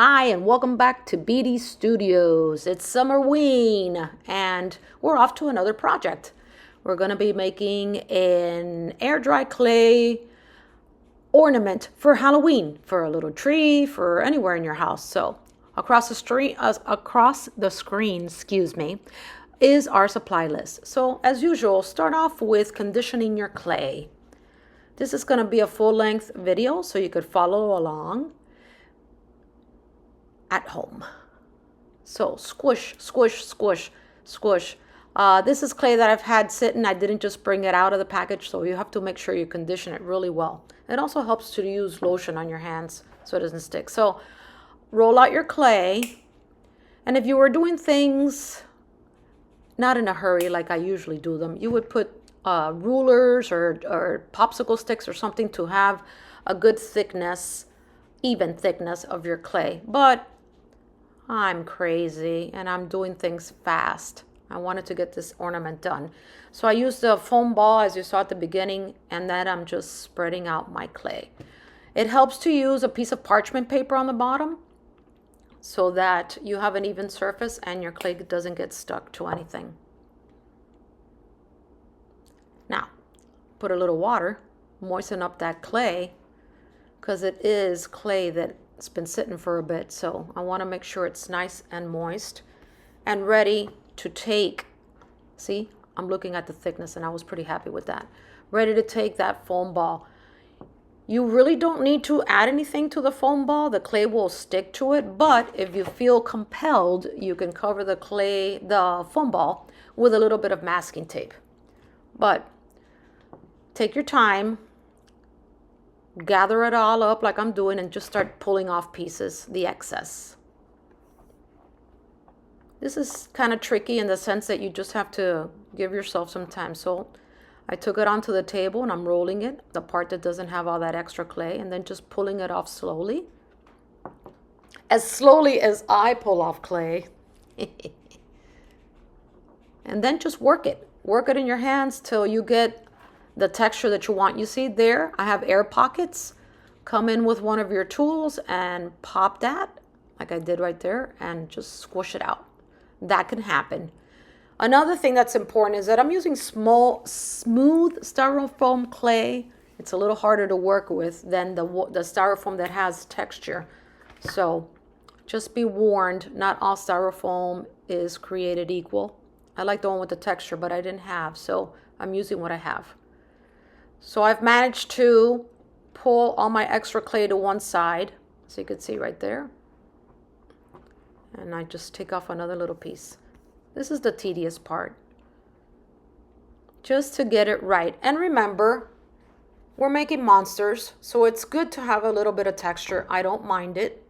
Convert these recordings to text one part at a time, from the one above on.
Hi, and welcome back to BD Studios. It's Summerween, and we're off to another project. We're going to be making an air dry clay ornament for Halloween, for a little tree, for anywhere in your house. So, across the screen, is our supply list. So, as usual, start off with conditioning your clay. This is going to be a full-length video, so you could follow along at home. So squish, squish, squish, squish. This is clay that I've had sitting. I didn't just bring it out of the package, so you have to make sure you condition it really well. It also helps to use lotion on your hands so it doesn't stick. So roll out your clay, and if you were doing things not in a hurry like I usually do them, you would put rulers or popsicle sticks or something to have a good thickness, even thickness of your clay. But I'm crazy and I'm doing things fast. I wanted to get this ornament done. So I used the foam ball as you saw at the beginning, and then I'm just spreading out my clay. It helps to use a piece of parchment paper on the bottom so that you have an even surface and your clay doesn't get stuck to anything. Now, put a little water, moisten up that clay, because it is clay that's been sitting for a bit. So I want to make sure it's nice and moist and ready to take. See, I'm looking at the thickness and I was pretty happy with that. Ready to take that foam ball. You really don't need to add anything to the foam ball. The clay will stick to it, but if you feel compelled, you can cover the foam ball with a little bit of masking tape. But take your time, gather it all up like I'm doing, and just start pulling off pieces, the excess. This is kind of tricky in the sense that you just have to give yourself some time. So I took it onto the table and I'm rolling it, the part that doesn't have all that extra clay, and then just pulling it off slowly. As slowly as I pull off clay. And then just work it. Work it in your hands till you get the texture that you want. You see there, I have air pockets. Come in with one of your tools and pop that, like I did right there, and just squish it out. That can happen. Another thing that's important is that I'm using smooth styrofoam clay. It's a little harder to work with than the styrofoam that has texture. So just be warned, not all styrofoam is created equal. I like the one with the texture, but I didn't have, so I'm using what I have. So I've managed to pull all my extra clay to one side, so you can see right there. And I just take off another little piece. This is the tedious part, just to get it right. And remember, we're making monsters, so it's good to have a little bit of texture. I don't mind it.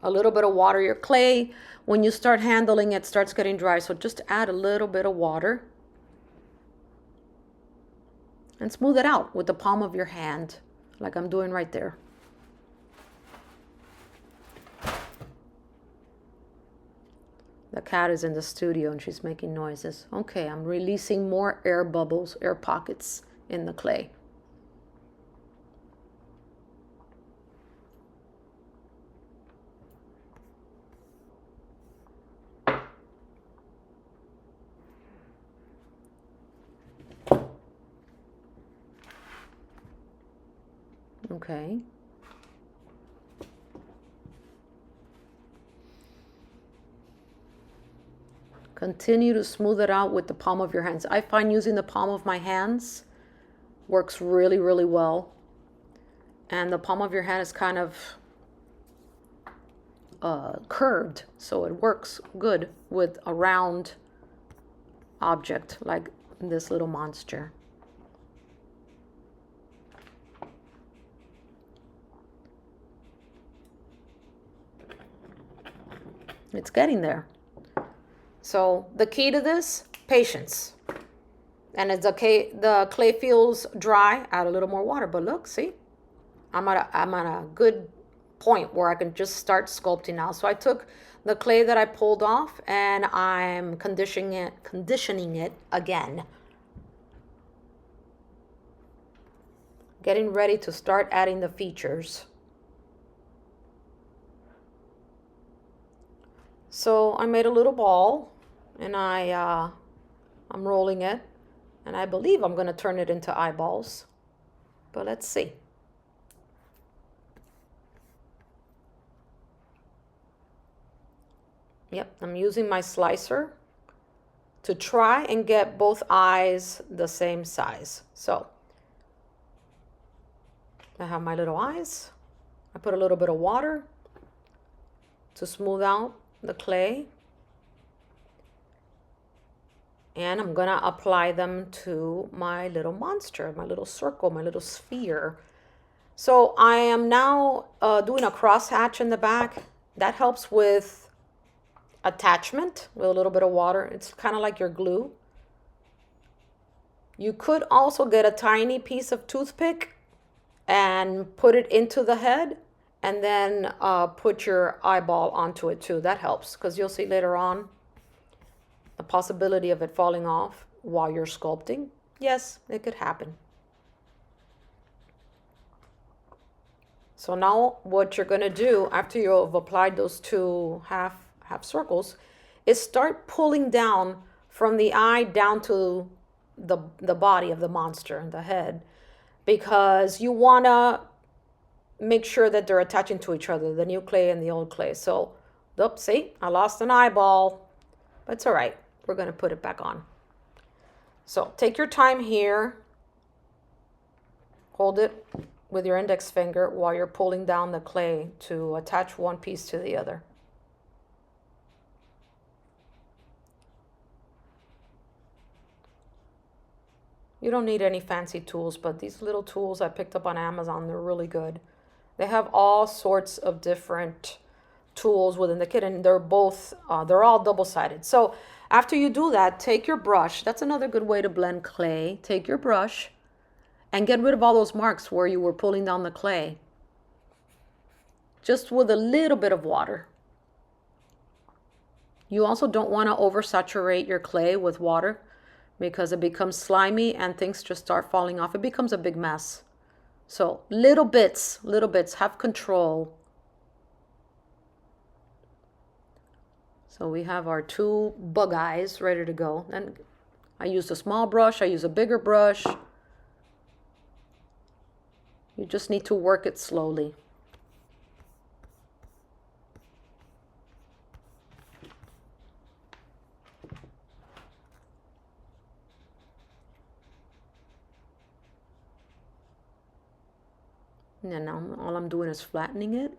A little bit of water. Your clay, when you start handling it, starts getting dry, so just add a little bit of water and smooth it out with the palm of your hand, like I'm doing right there. The cat is in the studio and she's making noises. Okay, I'm releasing more air bubbles, air pockets in the clay. Okay. Continue to smooth it out with the palm of your hands. I find using the palm of my hands works really, really well. And the palm of your hand is kind of curved, so it works good with a round object like this little monster. It's getting there. So the key to this, patience. And as the clay feels dry, add a little more water. But look, see, I'm at a good point where I can just start sculpting now. So I took the clay that I pulled off and I'm conditioning it again. Getting ready to start adding the features. So I made a little ball, and I'm rolling it, and I believe I'm going to turn it into eyeballs. But let's see. Yep, I'm using my slicer to try and get both eyes the same size. So I have my little eyes. I put a little bit of water to smooth out the clay. And I'm gonna apply them to my little monster, my little circle, my little sphere. So I am now doing a crosshatch in the back. That helps with attachment with a little bit of water. It's kind of like your glue. You could also get a tiny piece of toothpick and put it into the head, and then put your eyeball onto it too. That helps, because you'll see later on the possibility of it falling off while you're sculpting. Yes, it could happen. So now what you're going to do after you've applied those two half circles is start pulling down from the eye down to the body of the monster, the head, because you want to make sure that they're attaching to each other, the new clay and the old clay. So, oops, see, I lost an eyeball, but it's all right. We're going to put it back on. So take your time here. Hold it with your index finger while you're pulling down the clay to attach one piece to the other. You don't need any fancy tools, but these little tools I picked up on Amazon, they're really good. They have all sorts of different tools within the kit, and they're all double-sided. So after you do that, take your brush. That's another good way to blend clay. Take your brush and get rid of all those marks where you were pulling down the clay, just with a little bit of water. You also don't want to oversaturate your clay with water, because it becomes slimy and things just start falling off. It becomes a big mess. So little bits, have control. So we have our two bug eyes ready to go. And I used a small brush, I use a bigger brush. You just need to work it slowly. And now all I'm doing is flattening it,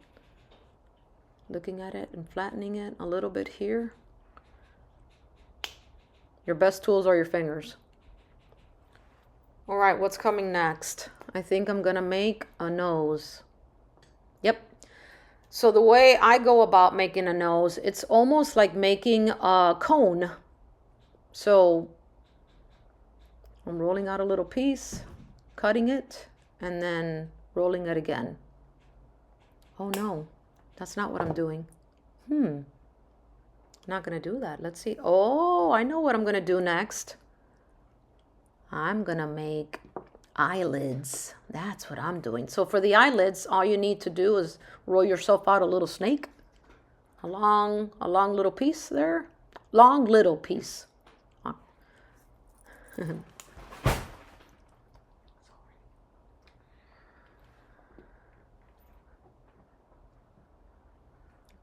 looking at it and flattening it a little bit here. Your best tools are your fingers. All right, what's coming next? I think I'm gonna make a nose. Yep. So the way I go about making a nose, it's almost like making a cone. So I'm rolling out a little piece, cutting it, and then rolling it again. Oh no, that's not what I'm doing. Not gonna do that. Let's see. Oh, I know what I'm gonna do next. I'm gonna make eyelids. That's what I'm doing. So for the eyelids, all you need to do is roll yourself out a little snake. A long little piece there. Long little piece.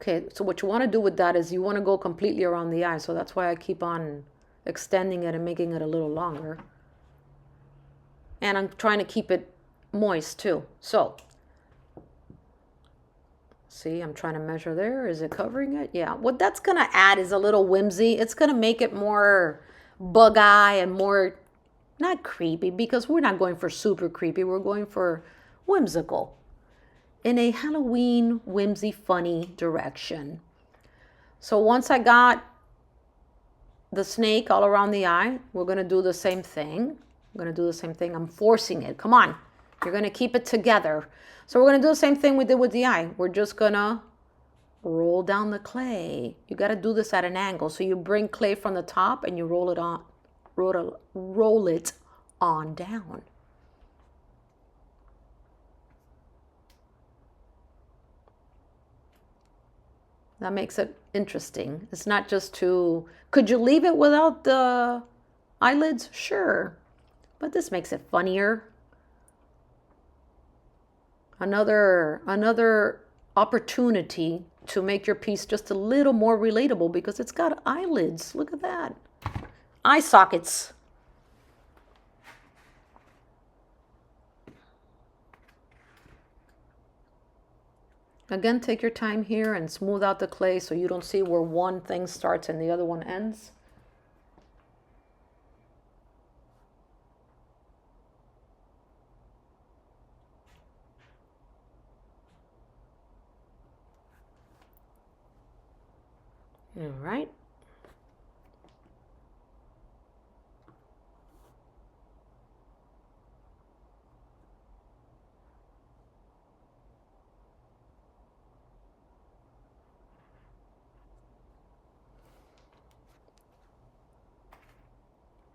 Okay, so what you want to do with that is you want to go completely around the eye. So that's why I keep on extending it and making it a little longer. And I'm trying to keep it moist too. So, see, I'm trying to measure there. Is it covering it? Yeah. What that's going to add is a little whimsy. It's going to make it more bug eye and more, not creepy, because we're not going for super creepy. We're going for whimsical, in a Halloween, whimsy, funny direction. So once I got the snake all around the eye, we're going to do the same thing. I'm forcing it. Come on. You're going to keep it together. So we're going to do the same thing we did with the eye. We're just going to roll down the clay. You got to do this at an angle. So you bring clay from the top and you roll it on down. That makes it interesting. It's not just to, could you leave it without the eyelids? Sure. But this makes it funnier. Another opportunity to make your piece just a little more relatable because it's got eyelids. Look at that. Eye sockets. Again, take your time here and smooth out the clay so you don't see where one thing starts and the other one ends. All right.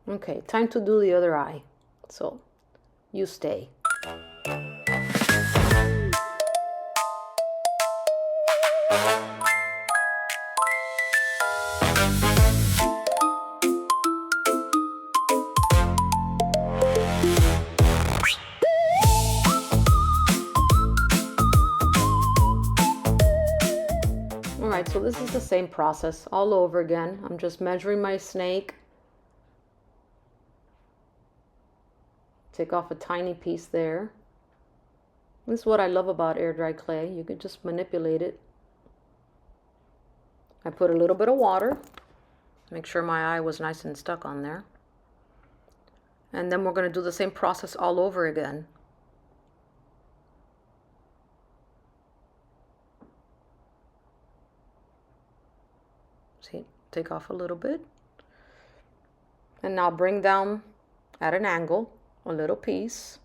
Okay, time to do the other eye. So you stay. All right, so this is the same process all over again. I'm just measuring my snake. Take off a tiny piece there. This is what I love about air dry clay. You can just manipulate it. I put a little bit of water. Make sure my eye was nice and stuck on there. And then we're going to do the same process all over again. See, take off a little bit. And now bring down at an angle a little piece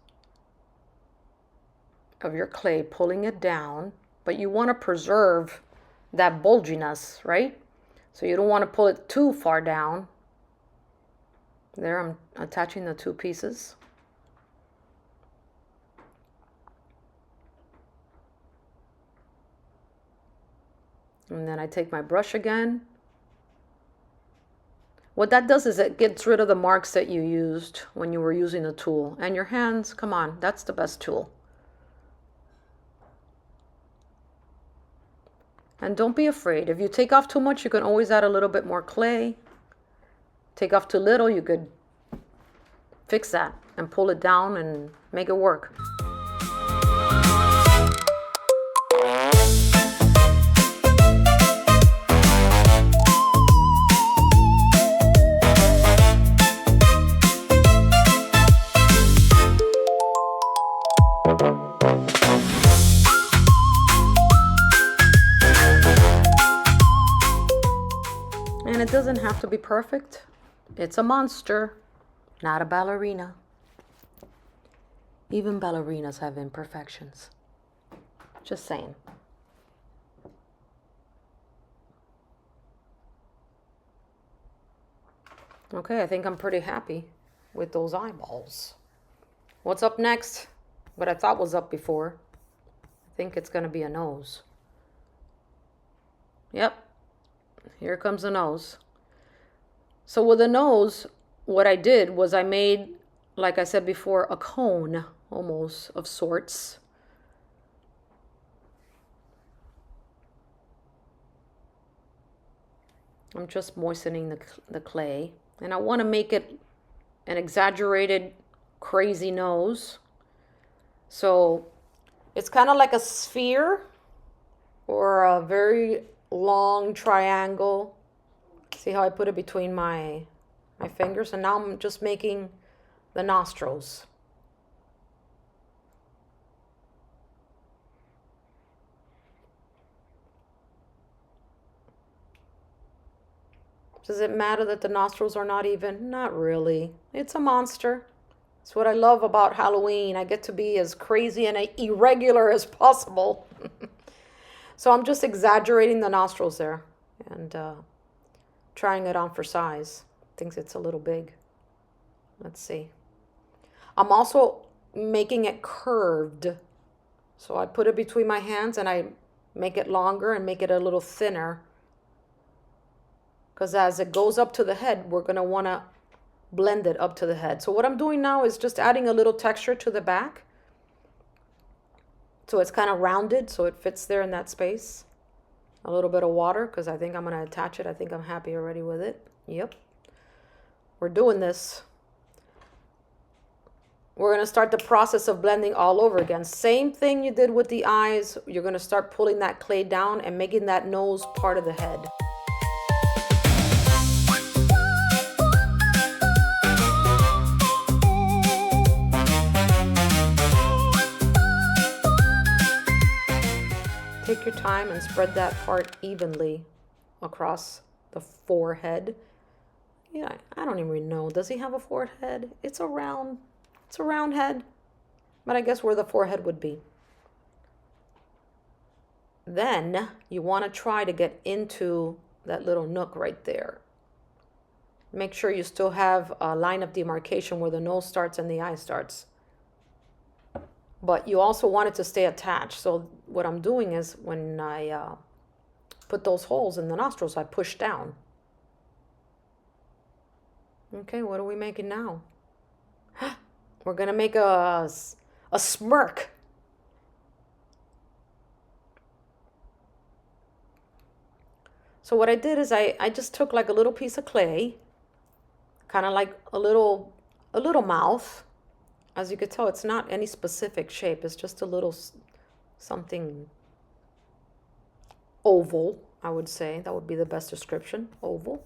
of your clay, pulling it down, but you want to preserve that bulginess, right? So you don't want to pull it too far down. There, I'm attaching the two pieces. And then I take my brush again. What that does is it gets rid of the marks that you used when you were using the tool. And your hands, come on, that's the best tool. And don't be afraid. If you take off too much, you can always add a little bit more clay. Take off too little, you could fix that and pull it down and make it work. And it doesn't have to be perfect. It's a monster, not a ballerina. Even ballerinas have imperfections. Just saying. Okay, I think I'm pretty happy with those eyeballs. What's up next? What I thought was up before. I think it's going to be a nose. Yep. Here comes the nose. So with the nose, what I did was I made, like I said before, a cone almost of sorts. I'm just moistening the clay. And I want to make it an exaggerated, crazy nose. So it's kind of like a sphere or a very long triangle. See how I put it between my fingers? And now I'm just making the nostrils. Does it matter that the nostrils are not even? Not really. It's a monster. It's what I love about Halloween. I get to be as crazy and irregular as possible. So I'm just exaggerating the nostrils there and trying it on for size. Thinks it's a little big. Let's see. I'm also making it curved. So I put it between my hands and I make it longer and make it a little thinner. Because as it goes up to the head, we're going to want to blend it up to the head. So what I'm doing now is just adding a little texture to the back. So it's kind of rounded, so it fits there in that space. A little bit of water, because I think I'm going to attach it. I think I'm happy already with it. Yep. We're doing this. We're going to start the process of blending all over again. Same thing you did with the eyes. You're going to start pulling that clay down and making that nose part of the head. Take your time and spread that part evenly across the forehead. Yeah, I don't even know. Does he have a forehead? It's a round head, but I guess where the forehead would be. Then you want to try to get into that little nook right there. Make sure you still have a line of demarcation where the nose starts and the eye starts. But you also want it to stay attached. So what I'm doing is when I put those holes in the nostrils, I push down. Okay, what are we making now? We're going to make a smirk. So what I did is I just took like a little piece of clay, kind of like a little mouth. As you could tell, it's not any specific shape. It's just a little something oval, I would say. That would be the best description, oval.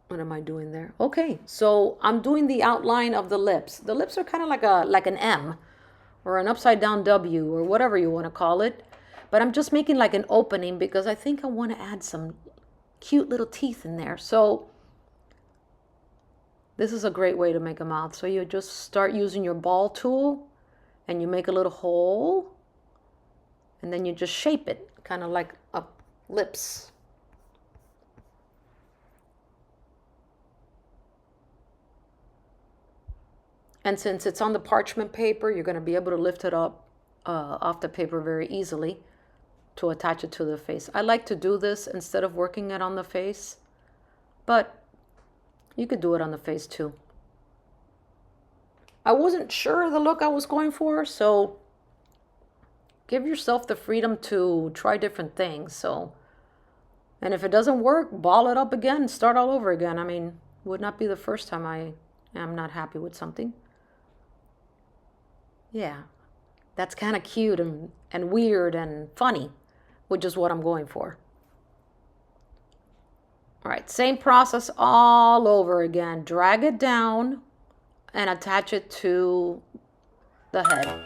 What am I doing there? Okay, so I'm doing the outline of the lips. The lips are kind of like an M or an upside down W or whatever you want to call it. But I'm just making like an opening because I think I want to add some cute little teeth in there. So this is a great way to make a mouth. So you just start using your ball tool and you make a little hole and then you just shape it kind of like a lips. And since it's on the parchment paper, you're going to be able to lift it up off the paper very easily to attach it to the face. I like to do this instead of working it on the face, but you could do it on the face too. I wasn't sure of the look I was going for, so give yourself the freedom to try different things. And if it doesn't work, ball it up again, start all over again. I mean, it would not be the first time I am not happy with something. Yeah, that's kind of cute and weird and funny, which is what I'm going for. All right, same process all over again. Drag it down and attach it to the head.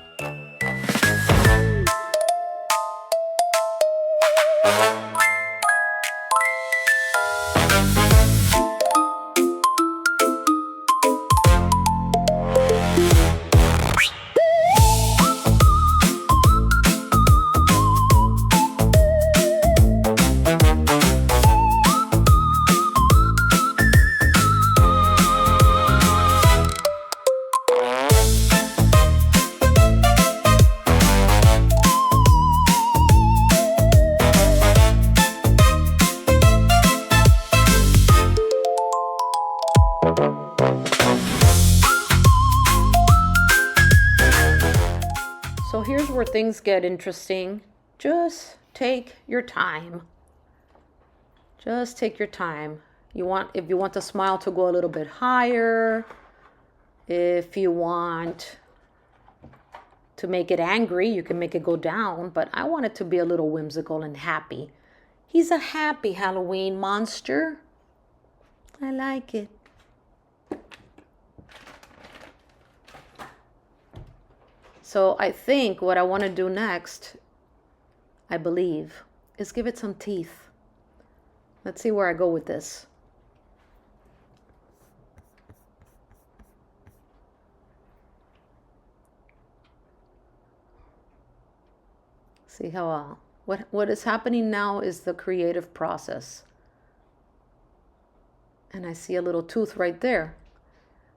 So here's where things get interesting. Just take your time. Just take your time. If you want the smile to go a little bit higher, if you want to make it angry, you can make it go down, but I want it to be a little whimsical and happy. He's a happy Halloween monster. I like it. So I think what I want to do next, I believe, is give it some teeth. Let's see where I go with this. See how, what is happening now is the creative process. And I see a little tooth right there.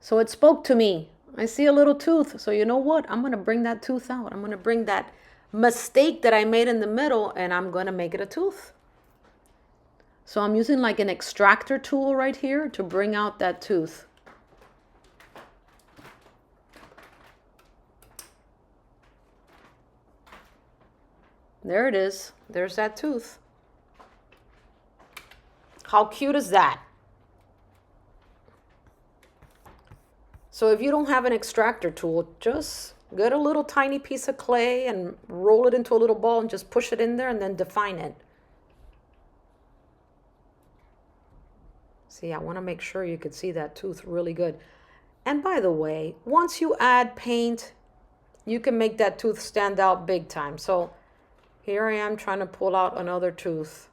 So it spoke to me. I see a little tooth. So you know what? I'm going to bring that tooth out. I'm going to bring that mistake that I made in the middle, and I'm going to make it a tooth. So I'm using like an extractor tool right here to bring out that tooth. There it is. There's that tooth. How cute is that? So if you don't have an extractor tool, just get a little tiny piece of clay and roll it into a little ball and just push it in there and then define it. See, I want to make sure you could see that tooth really good. And by the way, once you add paint, you can make that tooth stand out big time. So here I am trying to pull out another tooth.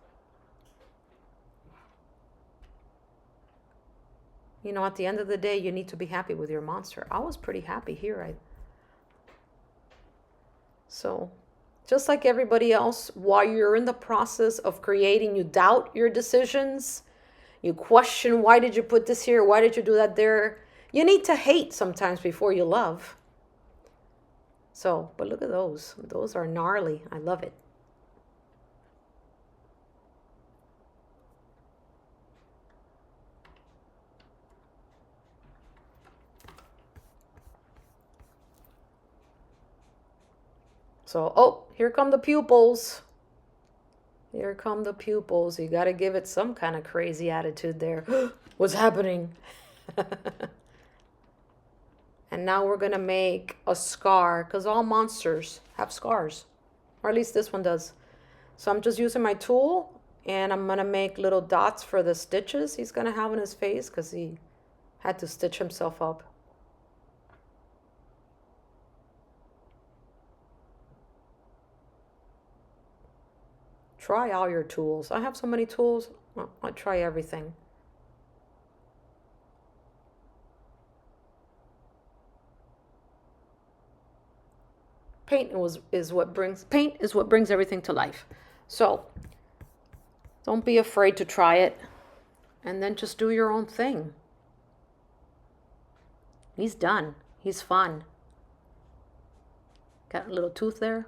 You know, at the end of the day, you need to be happy with your monster. I was pretty happy here. So just like everybody else, while you're in the process of creating, you doubt your decisions. You question, why did you put this here? Why did you do that there? You need to hate sometimes before you love. So, but look at those. Those are gnarly. I love it. So, oh, here come the pupils. Here come the pupils. You got to give it some kind of crazy attitude there. What's happening? And now we're going to make a scar, because all monsters have scars. Or at least this one does. So I'm just using my tool, and I'm going to make little dots for the stitches he's going to have on his face, because he had to stitch himself up. Try all your tools. I have so many tools. I try everything. Paint is what brings everything to life. So don't be afraid to try it, and then just do your own thing. He's done. He's fun. Got a little tooth there.